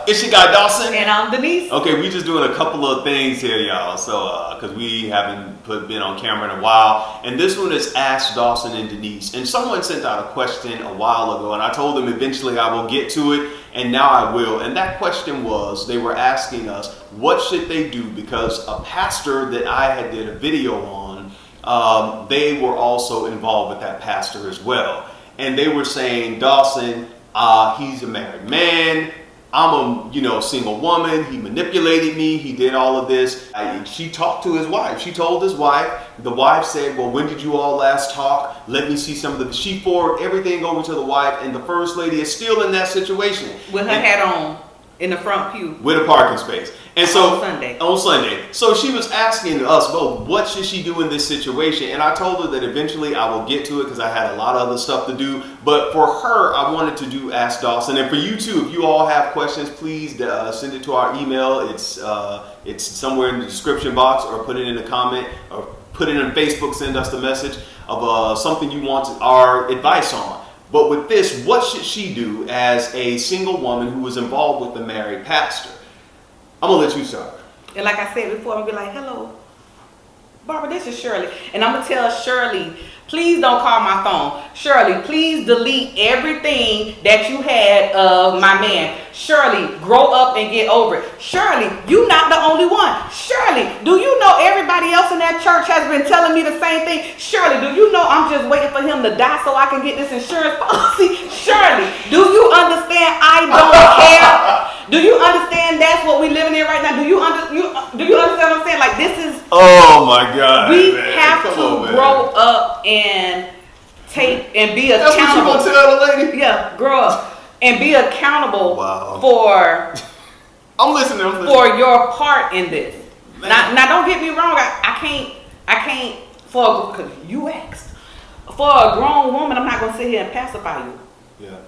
It's your guy Dawson. And I'm Denise. Okay, we just doing a couple of things here, y'all. So, because we haven't been on camera in a while. And this one is Ask Dawson and Denise. And someone sent out a question a while ago. And I told them eventually I will get to it. And now I will. And that question was, they were asking us, what should they do? Because a pastor that I had did a video on, they were also involved with that pastor as well. And they were saying, Dawson, he's a married man. I'm a single woman. He manipulated me. He did all of this. She talked to his wife. She told his wife. The wife said, well, when did you all last talk? Let me see some of the... She forwarded everything over to the wife, and the first lady is still in that situation. With her hat on in the front pew. With a parking space. And so on Sunday. So she was asking us, well, what should she do in this situation? And I told her that eventually I will get to it because I had a lot of other stuff to do. But for her, I wanted to do Ask Dawson. And for you too, if you all have questions, please send it to our email. It's somewhere in the description box, or put it in a comment, or put it in Facebook. Send us the message of something you want our advice on. But with this, what should she do as a single woman who was involved with the married pastor? I'm going to let you start. And like I said before, I'm going to be like, hello, Barbara, this is Shirley. And I'm going to tell Shirley, please don't call my phone. Shirley, please delete everything that you had of my man. Shirley, grow up and get over it. Shirley, you're not the only one. Shirley, do you know everybody else in that church has been telling me the same thing? Shirley, do you know I'm just waiting for him to die so I can get this insurance policy? Shirley, do you understand I don't care? Do you understand that's what we living in right now? Do you understand what I'm saying? Like, this is... Oh my God. We have to grow up and be accountable. That's what you want to tell the lady? Yeah, grow up and be accountable for... I'm listening. For your part in this. Now, don't get me wrong. I can't, because you asked. For a grown woman, I'm not going to sit here and pacify you. Yeah.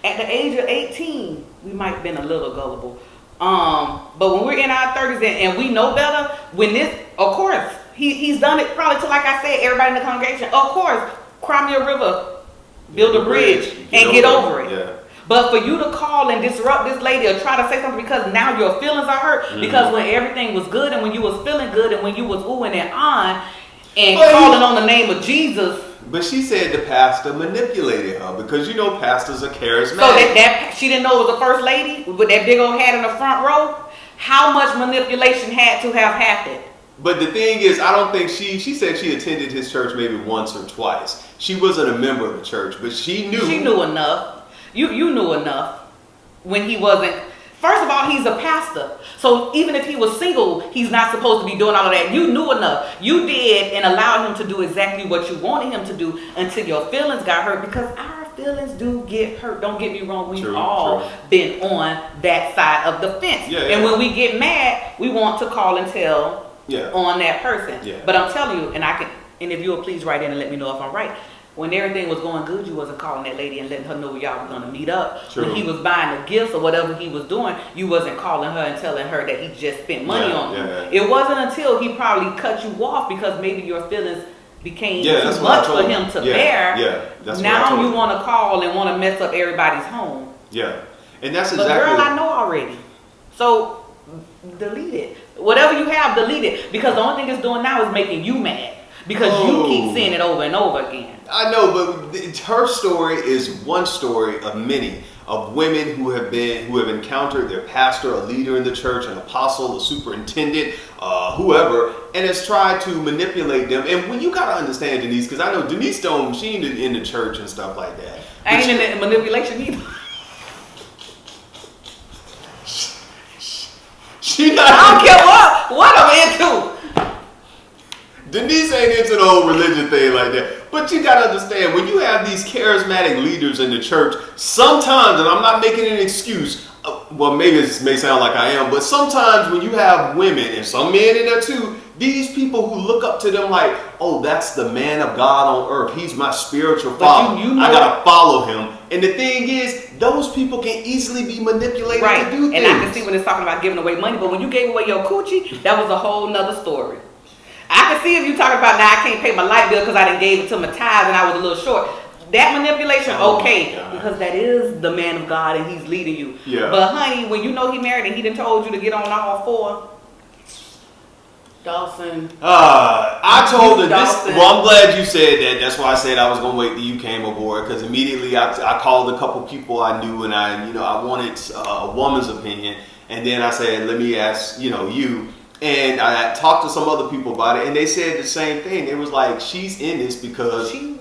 At the age of 18, we might have been a little gullible. But when we're in our 30s and we know better, when this, of course, he's done it probably to, like I said, everybody in the congregation, of course, cry me a river, build a bridge, and get over it. Yeah. But for you to call and disrupt this lady or try to say something because now your feelings are hurt, because when everything was good and when you was feeling good and when you was oohing and on and calling on the name of Jesus. But she said the pastor manipulated her because pastors are charismatic. So that she didn't know it was the first lady with that big old hat in the front row? How much manipulation had to have happened? But the thing is, I don't think she said she attended his church maybe once or twice. She wasn't a member of the church, but she knew. She knew enough. You knew enough when he wasn't. First of all, he's a pastor. So even if he was single, he's not supposed to be doing all of that. You knew enough. You did and allowed him to do exactly what you wanted him to do until your feelings got hurt, because our feelings do get hurt. Don't get me wrong. We've all been on that side of the fence. Yeah. And when we get mad, we want to call and tell on that person. Yeah. But I'm telling you, and if you will please write in and let me know if I'm right. When everything was going good, you wasn't calling that lady and letting her know y'all were going to meet up. True. When he was buying the gifts or whatever he was doing, you wasn't calling her and telling her that he just spent money on you. Yeah. It wasn't until he probably cut you off because maybe your feelings became too much for him to bear. Yeah, that's now you want to call and want to mess up everybody's home. Yeah, and that's exactly. But girl, I know already. So delete it. Whatever you have, delete it. Because the only thing it's doing now is making you mad. Because you keep seeing it over and over again. I know, but her story is one story of many of women who have encountered their pastor, a leader in the church, an apostle, a superintendent, whoever, and has tried to manipulate them. And when you gotta understand Denise, because I know Denise she ain't in the church and stuff like that. I ain't in the manipulation either. I don't care what I'm into. Denise ain't into the whole religion thing like that. But you gotta understand, when you have these charismatic leaders in the church, sometimes, and I'm not making an excuse, well, maybe it may sound like I am, but sometimes when you have women and some men in there too, these people who look up to them like, oh, that's the man of God on earth. He's my spiritual father. I gotta follow him. And the thing is, those people can easily be manipulated to do things. And I can see when it's talking about giving away money, but when you gave away your coochie, that was a whole nother story. I can see if you talking about now I can't pay my light bill because I didn't gave it to my tithes and I was a little short. that manipulation, Oh, okay, God. because that is the man of God and he's leading you. Yeah. But honey, when you know he married and he done told you to get on all four, Dawson. I told her this. Dawson. Well, I'm glad you said that. That's why I said I was gonna wait till you came aboard, because immediately I called a couple people I knew, and I wanted a woman's opinion, and then I said, let me ask you. And I talked to some other people about it, and they said the same thing. It was like, she's in this because She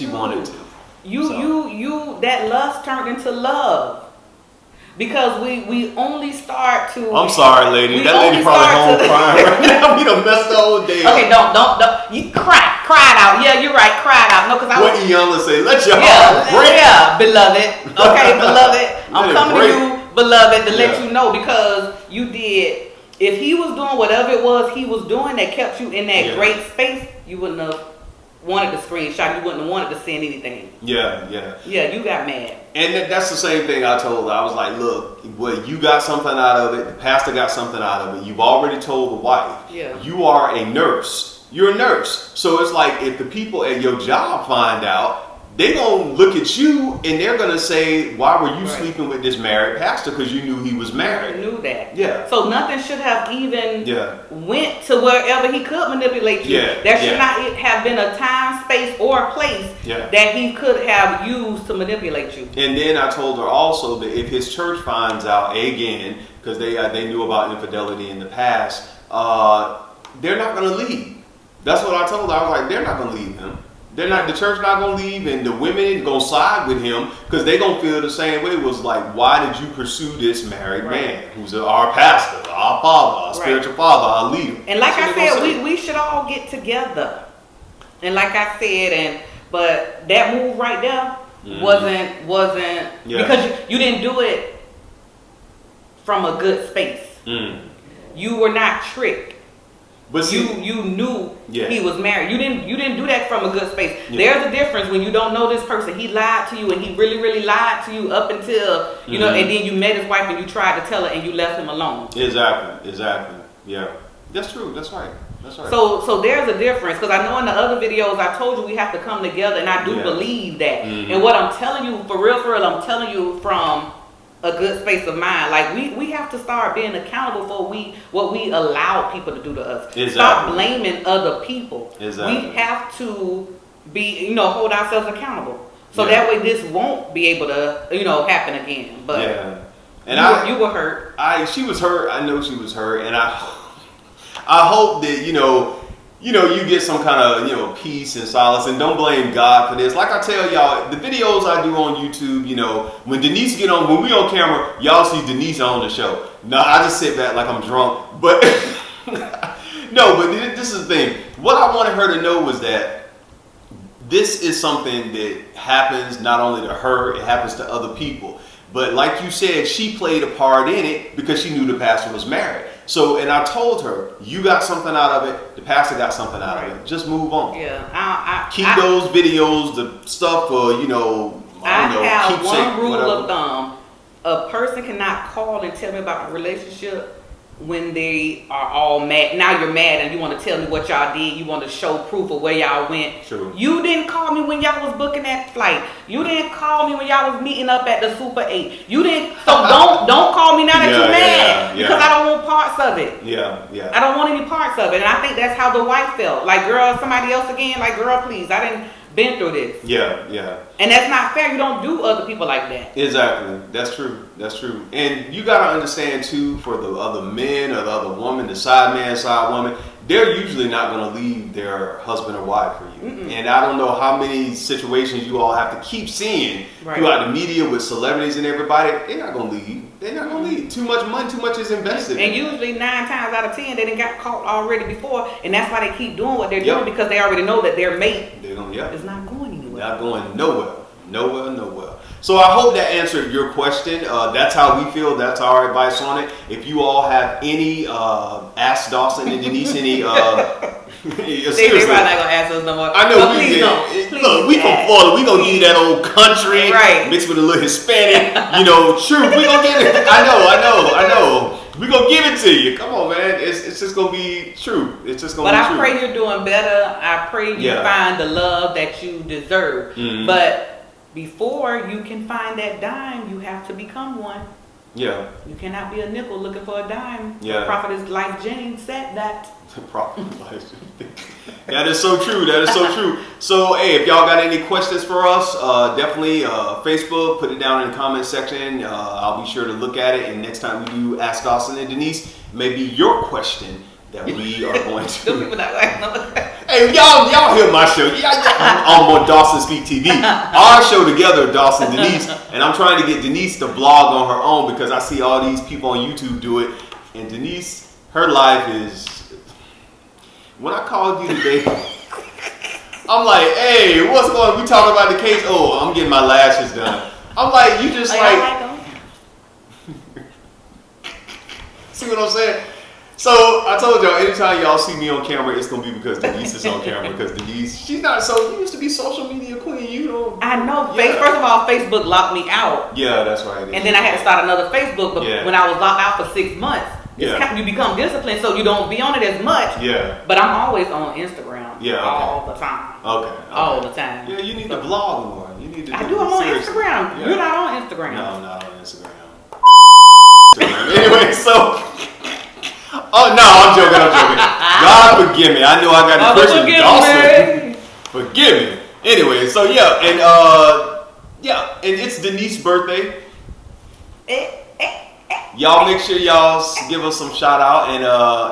wanted to. So. That lust turned into love. Because we only start to. I'm sorry, lady. That lady probably home crying right now. We done messed the whole day up. Okay, don't. You cry it out. Yeah, you're right. Cry it out. No, because What Iyanla say? Let your heart break. Yeah, beloved. Okay, beloved. I'm Let it coming break. to you, beloved, to let Yeah. you know, because you did. If he was doing whatever it was he was doing that kept you in that great space, you wouldn't have wanted to screenshot. You wouldn't have wanted to send anything. Yeah. Yeah, you got mad. And that's the same thing I told her. I was like, look, well, you got something out of it. The pastor got something out of it. You've already told the wife. Yeah. You are a nurse. You're a nurse. So it's like, if the people at your job find out, they're going to look at you and they're going to say, why were you sleeping with this married pastor? Because you knew he was married. You knew that. Yeah. So nothing should have even Yeah. went to wherever he could manipulate you. Yeah. There should not have been a time, space, or a place that he could have used to manipulate you. And then I told her also that if his church finds out again, because they knew about infidelity in the past, they're not going to leave. That's what I told her. I was like, they're not going to leave him. They're not. The church not going to leave, and the women going to side with him, because they going to feel the same way. It was like, why did you pursue this married man who's our pastor, our father, our spiritual father, our leader? And like I said, we should all get together. And like I said, but that move right there wasn't because you didn't do it from a good space. You were not tricked. But see, you knew he was married. You didn't do that from a good space. There's a difference when you don't know this person. He lied to you, and he really, really lied to you up until you know, and then you met his wife and you tried to tell her and you left him alone. Exactly. Yeah, that's true. That's right. So there's a difference, because I know in the other videos I told you we have to come together, and I do believe that. And what I'm telling you, for real, I'm telling you from a good space of mind. Like we have to start being accountable for what we allow people to do to us. Exactly. Stop blaming other people. Exactly. We have to be, hold ourselves accountable. So that way this won't be able to, happen again. But and you were hurt. She was hurt. I know she was hurt, and I hope that you get some kind of peace and solace, and don't blame God for this. Like I tell y'all, the videos I do on YouTube, when Denise when we on camera, y'all see Denise on the show. No, I just sit back like I'm drunk. But no, but this is the thing. What I wanted her to know was that this is something that happens not only to her, it happens to other people. But like you said, she played a part in it because she knew the pastor was married. So, and I told her, you got something out of it, the pastor got something out of it. Just move on. Yeah, keep those videos, the stuff for, I have one rule whatever. of thumb. A person cannot call and tell me about a relationship when they are all mad. Now you're mad and you want to tell me what y'all did. You want to show proof of where y'all went. True. You didn't call me when y'all was booking that flight. You didn't call me when y'all was meeting up at the Super 8. You didn't. So don't call me now that you're mad because I don't want parts of it. Yeah. I don't want any parts of it. And I think that's how the wife felt. Like, girl, somebody else again. Like, girl, please. I didn't been through this. Yeah. And that's not fair. You don't do other people like that. Exactly. That's true. And you got to understand too, for the other men or the other woman, the side man, side woman, they're usually not going to leave their husband or wife for you. And I don't know how many situations you all have to keep seeing throughout the media with celebrities and everybody. They're not going to leave. Too much money, too much is invested. And usually 9 times out of 10, they done got caught already before. And that's why they keep doing what they're doing, because they already know that their mate is not going anywhere. Not going nowhere. So I hope that answered your question. That's how we feel. That's our advice on it. If you all have any, ask Dawson and Denise any. They're probably not gonna ask us no more. I know. Look, we from Florida. We gonna give you that old country mixed with a little Hispanic. True. We gonna get it. I know. We gonna give it to you. Come on, man. It's just gonna be true. It's just gonna But be I true. pray you're doing better. I pray you find the love that you deserve. But before you can find that dime, you have to become one. Yeah. You cannot be a nickel looking for a dime. Yeah. Prophetess Life Jane said that. That is so true. That is so true. So, hey, if y'all got any questions for us, definitely Facebook, put it down in the comment section. I'll be sure to look at it. And next time we do Ask Dawson and Denise, maybe your question that we are going to. Them people that like, no. Hey, y'all hear my show. I'm on Dawson Speak TV. Our show together, Dawson Denise. And I'm trying to get Denise to blog on her own because I see all these people on YouTube do it. And Denise, her life is... When I called you today, I'm like, hey, what's going on? We talking about the case. Oh, I'm getting my lashes done. I'm like, you just see what I'm saying? So I told y'all, anytime y'all see me on camera, it's gonna be because Denise is on camera. Because Denise, she's not so. You used to be social media queen. You don't. I know. Yeah. First of all, Facebook locked me out. Yeah, that's right. And then I had to start another Facebook. But when I was locked out for 6 months, you become disciplined, so you don't be on it as much. Yeah. But I'm always on Instagram. Yeah. Okay. All the time. Okay. All the time. Yeah, you need to vlog more. You need to. I do. I'm on Instagram. Yeah. You're not on Instagram. No, I'm not on Instagram. Anyway, so. Oh no, I'm joking. God forgive me. I know I got the Christian Dawson. Forgive me. Anyway, so yeah, and it's Denise's birthday. Y'all make sure y'all give us some shout out and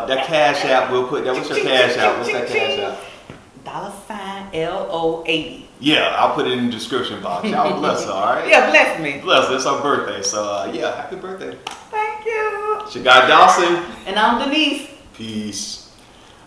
that cash app we'll put that. What's your cash app? What's that cash app? $LO80. Yeah, I'll put it in the description box. Y'all bless her, all right? Yeah, bless me. Bless her. It's her birthday, so yeah, happy birthday. Thank you. It's your guy Dawson. And I'm Denise. Peace.